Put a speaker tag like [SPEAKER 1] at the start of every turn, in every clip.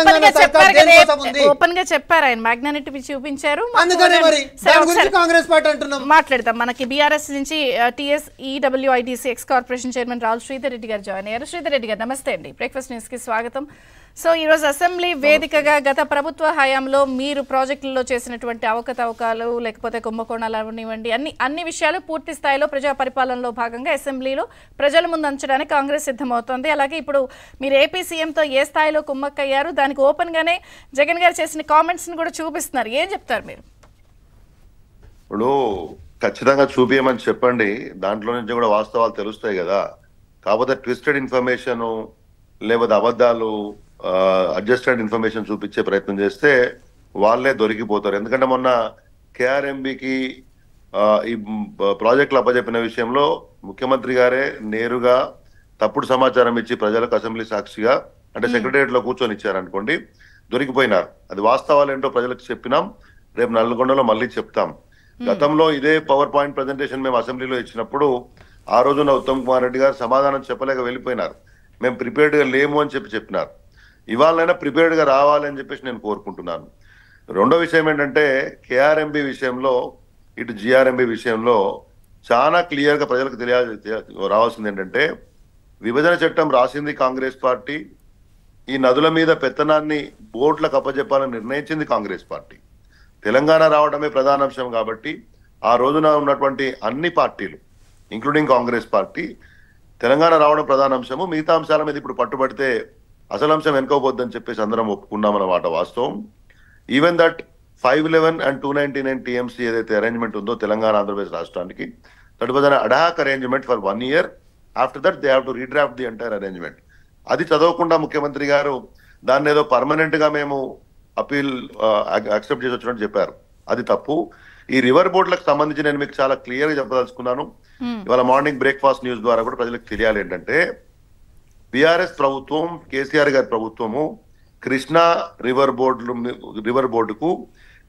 [SPEAKER 1] తెలంగాణ సర్కార్ దేనికోసం ఉంది?
[SPEAKER 2] ఓపెన్ గా చెప్పారు ఆయన, మ్యాగ్నానిటీ చూపించారు.
[SPEAKER 1] అందుకనే మరి దాని గురించి కాంగ్రెస్ పార్టీ అంటున్నాం.
[SPEAKER 2] మాట్లాడతాం. మనకి బీఆర్ఎస్ నుంచి TS EWIDC X corporation chairman Ravula Sridhar Reddy గారు జాయిన్ అయ్యారు. శ్రీధర్ రెడ్డి గారు నమస్తే అండి, బ్రేక్ఫాస్ట్ న్యూస్ కి స్వాగతం. సో ఈరోజు అసెంబ్లీ వేదికగా గత ప్రభుత్వ హయాంలో మీరు ప్రాజెక్టుల్లో చేసినటువంటి అవకతవకాలు లేకపోతే కుంభకోణాలు అవనివ్వండి, అన్ని విషయాలు పూర్తి స్థాయిలో ప్రజా పరిపాలనలో భాగంగా అసెంబ్లీలో ప్రజల ముందు ఉంచడానికి కాంగ్రెస్ సిద్ధమవుతోంది. అలాగే ఇప్పుడు మీరు ఏపీ సీఎంతో ఏ స్థాయిలో కుమ్మక్కయ్యారు, దానికి ఓపెన్ గానే జగన్ గారు చేసిన కామెంట్స్ ని కూడా చూపిస్తున్నారు. ఏం చెప్తారు మీరు?
[SPEAKER 3] ఇప్పుడు ఖచ్చితంగా చూపించమని చెప్పండి, దాంట్లో నుంచి కూడా వాస్తవాలు తెలుస్తాయి కదా. కాకపోతే ట్విస్టెడ్ ఇన్ఫర్మేషన్ లేకపోతే అబద్ధాలు, అడ్జస్టెడ్ ఇన్ఫర్మేషన్ చూపించే ప్రయత్నం చేస్తే వాళ్ళే దొరికిపోతారు. ఎందుకంటే మొన్న కేఆర్ఎంబికి ఈ ప్రాజెక్టులు అప్పచెప్పిన విషయంలో ముఖ్యమంత్రి గారే నేరుగా తప్పుడు సమాచారం ఇచ్చి ప్రజలకు అసెంబ్లీ సాక్షిగా అంటే సెక్రటరియట్ లో కూర్చొని ఇచ్చారనుకోండి, దొరికిపోయినారు. అది వాస్తవాలు ఏంటో ప్రజలకు చెప్పినాం, రేపు నల్లగొండలో మళ్ళీ చెప్తాం. గతంలో ఇదే పవర్ పాయింట్ ప్రజెంటేషన్ మేము అసెంబ్లీలో ఇచ్చినప్పుడు ఆ రోజున ఉత్తమ్ కుమార్ రెడ్డి గారు సమాధానం చెప్పలేక వెళ్ళిపోయినారు. మేము ప్రిపేర్డ్ గా లేము అని చెప్పినారు. ఇవాళైనా ప్రిపేర్డ్ గా రావాలని చెప్పేసి నేను కోరుకుంటున్నాను. రెండో విషయం ఏంటంటే కేఆర్ఎంబి విషయంలో ఇటు జిఆర్ఎంబి విషయంలో చాలా క్లియర్ గా ప్రజలకు రావాల్సింది ఏంటంటే, విభజన చట్టం రాసింది కాంగ్రెస్ పార్టీ, ఈ నదుల మీద పెత్తనాన్ని బోర్డులకు అప్పచెప్పాలని నిర్ణయించింది కాంగ్రెస్ పార్టీ. తెలంగాణ రావడమే ప్రధాన అంశం కాబట్టి ఆ రోజున ఉన్నటువంటి అన్ని పార్టీలు ఇంక్లూడింగ్ కాంగ్రెస్ పార్టీ తెలంగాణ రావడం ప్రధాన అంశము, మిగతా అంశాల మీద ఇప్పుడు పట్టుబడితే అసలు అంశం వెనుకోపోద్దని చెప్పేసి అందరం ఒప్పుకున్నామన్నమాట వాస్తవం. ఈవెన్ దట్ 511 and 299 టీఎంసీ ఏదైతే అరేంజ్మెంట్ ఉందో తెలంగాణ ఆంధ్రప్రదేశ్ రాష్ట్రానికి, that was an ad hoc arrangement for 1 year. After that they have to రీడ్రాఫ్ట్ the entire arrangement. అది చదవకుండా ముఖ్యమంత్రి గారు దాన్ని ఏదో పర్మనెంట్ గా మేము అపీల్ యాక్సెప్ట్ చేసి వచ్చినట్టు చెప్పారు. అది తప్పు. ఈ రివర్ బోర్డులకు సంబంధించి నేను మీకు చాలా క్లియర్ గా చెప్పదలుచుకున్నాను. ఇవాళ మార్నింగ్ బ్రేక్ఫాస్ట్ న్యూస్ ద్వారా కూడా ప్రజలకు తెలియాలి ఏంటంటే, బీఆర్ఎస్ ప్రభుత్వం, కేసీఆర్ గారి ప్రభుత్వము కృష్ణా రివర్ బోర్డుకు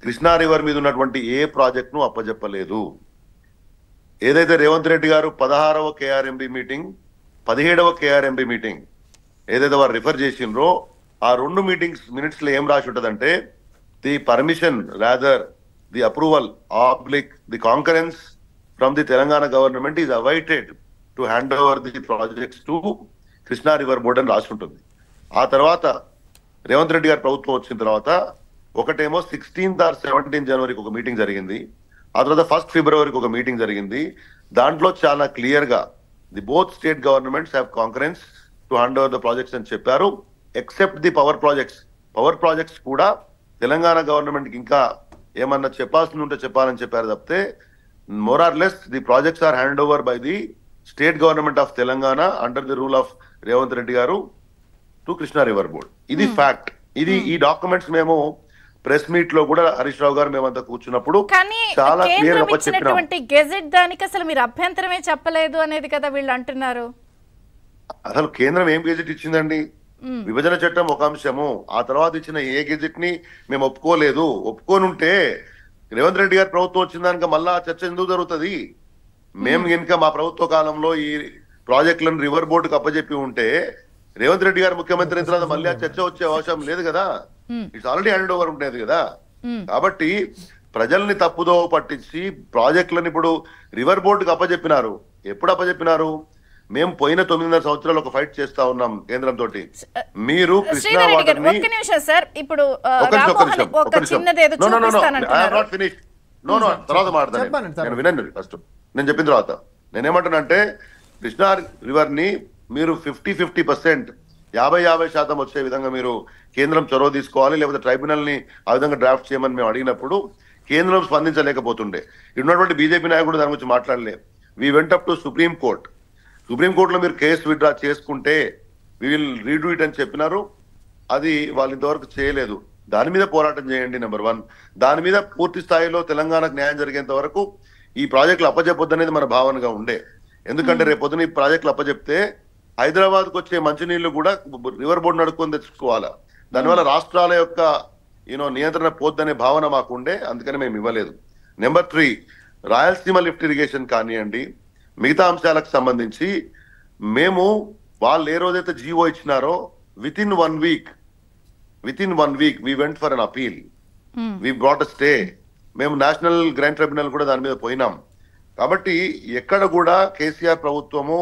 [SPEAKER 3] కృష్ణా రివర్ మీద ఉన్నటువంటి ఏ ప్రాజెక్ట్ ను అప్పజెప్పలేదు. ఏదైతే రేవంత్ రెడ్డి గారు 16వ కేఆర్ఎంబి మీటింగ్, 17వ కేఆర్ఎంబి మీటింగ్ ఏదైతే వారు రిఫర్ చేసిండ్రో ఆ 2 మీటింగ్స్ మినిట్స్ లో ఏం రాసి ఉంటదంటే, the permission rather the approval oblique the concurrence from the Telangana government is awaited to hand over the projects to Krishna river board అని రాసి ఉంటుంది. ఆ తర్వాత రేవంత్ రెడ్డి గారి ప్రభుత్వం వచ్చిన తర్వాత ఒకటేమో 16th or 17th జనవరికి ఒక మీటింగ్ జరిగింది, ఆ తర్వాత 1st ఫిబ్రవరికి ఒక మీటింగ్ జరిగింది. దాంట్లో చాలా క్లియర్ గా the both state governments have concurrence to hand over the projects అని చెప్పారు, ఎక్సెప్ట్ ది పవర్ ప్రాజెక్ట్స్ కూడా తెలంగాణ గవర్నమెంట్ కి ఇంకా ఏమన్నా చెప్పాల్సి ఉంటే చెప్పాలని చెప్పారు తప్పితే more or less the projects are hand over by the state government of Telangana under the rule of Revanth Reddy గారు టు కృష్ణా రివర్ బోర్డ్. ఇది ఫ్యాక్ట్. ఇది ఈ డాక్యుమెంట్స్ మేము ప్రెస్ మీట్ లో కూడా హరీష్ రావు గారు మేమంతా కూర్చున్నప్పుడు చాలా క్లియర్ గా చెప్పినాం.
[SPEAKER 2] గెజెట్ దానికి అసలు మీరు అభ్యంతరమే చెప్పలేదు అనేది కదా వీళ్ళు అంటున్నారు.
[SPEAKER 3] అసలు కేంద్రం ఏం గెజెట్ ఇచ్చిందండి? విభజన చట్టం ఒక అంశము, ఆ తర్వాత ఇచ్చిన ఏ గెజెట్ ని మేము ఒప్పుకోలేదు. ఒప్పుకోనుంటే రేవంత్ రెడ్డి గారి ప్రభుత్వం వచ్చిన దానికి మళ్ళా చర్చ ఎందుకు జరుగుతుంది? మేము కనుక మా ప్రభుత్వ కాలంలో ఈ ప్రాజెక్టులను రివర్ బోర్డుకు అప్పచెప్పి ఉంటే రేవంత్ రెడ్డి గారు ముఖ్యమంత్రి అయిన తర్వాత మళ్ళీ ఆ చర్చ వచ్చే అవసరం లేదు కదా. ఇట్స్ ఆల్రెడీ హ్యాండ్ ఓవర్ ఉండేది కదా. కాబట్టి ప్రజల్ని తప్పుదో పట్టించి ప్రాజెక్టులను ఇప్పుడు రివర్ బోర్డుకు అప్పచెప్పినారు. ఎప్పుడు అప్పచెప్పినారు? మేము పోయిన 9.5 సంవత్సరాలు ఒక ఫైట్ చేస్తా ఉన్నాం కేంద్రం తోటి. మీరు కృష్ణా వాటర్ తర్వాత మాట్లాడతాను, వినండి ఫస్ట్. నేను చెప్పిన తర్వాత నేనేమంటానంటే, కృష్ణా రివర్ ని మీరు 50% 50% వచ్చే విధంగా మీరు కేంద్రం చొరవ తీసుకోవాలి, లేకపోతే ట్రైబ్యునల్ ని ఆ విధంగా డ్రాఫ్ట్ చేయమని మేము అడిగినప్పుడు కేంద్రం స్పందించలేకపోతుండే. ఉన్నటువంటి బీజేపీ నాయకుడు దాని గురించి మాట్లాడలే. We went up to supreme కోర్టులో మీరు కేసు విత్డ్రా చేసుకుంటే వి విల్ రీడూ ఇట్ అని చెప్పినారు. అది వాళ్ళు ఇంతవరకు చేయలేదు. దాని మీద పోరాటం చేయండి. నెంబర్ 1. దాని మీద పూర్తి స్థాయిలో తెలంగాణకు న్యాయం జరిగేంత వరకు ఈ ప్రాజెక్టులు అప్పచెప్పొద్దు అనేది మన భావనగా ఉండే. ఎందుకంటే రేపు పొద్దున ఈ ప్రాజెక్టులు అప్పచెప్తే హైదరాబాద్ కు వచ్చే మంచినీళ్లు కూడా రివర్ బోర్డు నడుపుకొని తెచ్చుకోవాలా. దానివల్ల రాష్ట్రాల యొక్క నియంత్రణ పోద్దనే భావన మాకు ఉండే, అందుకని మేము ఇవ్వలేదు. నెంబర్ 3, రాయలసీమ లిఫ్ట్ ఇరిగేషన్ కానివ్వండి, మిగతా అంశాలకు సంబంధించి మేము వాళ్ళు ఏ రోజైతే జీవో ఇచ్చినారో within 1 week within 1 week we went for an appeal, we brought a stay. మేము నేషనల్ గ్రాండ్ ట్రిబ్యునల్ కూడా దాని మీద పోయినాం. కాబట్టి ఎక్కడ కూడా కేసీఆర్ ప్రభుత్వము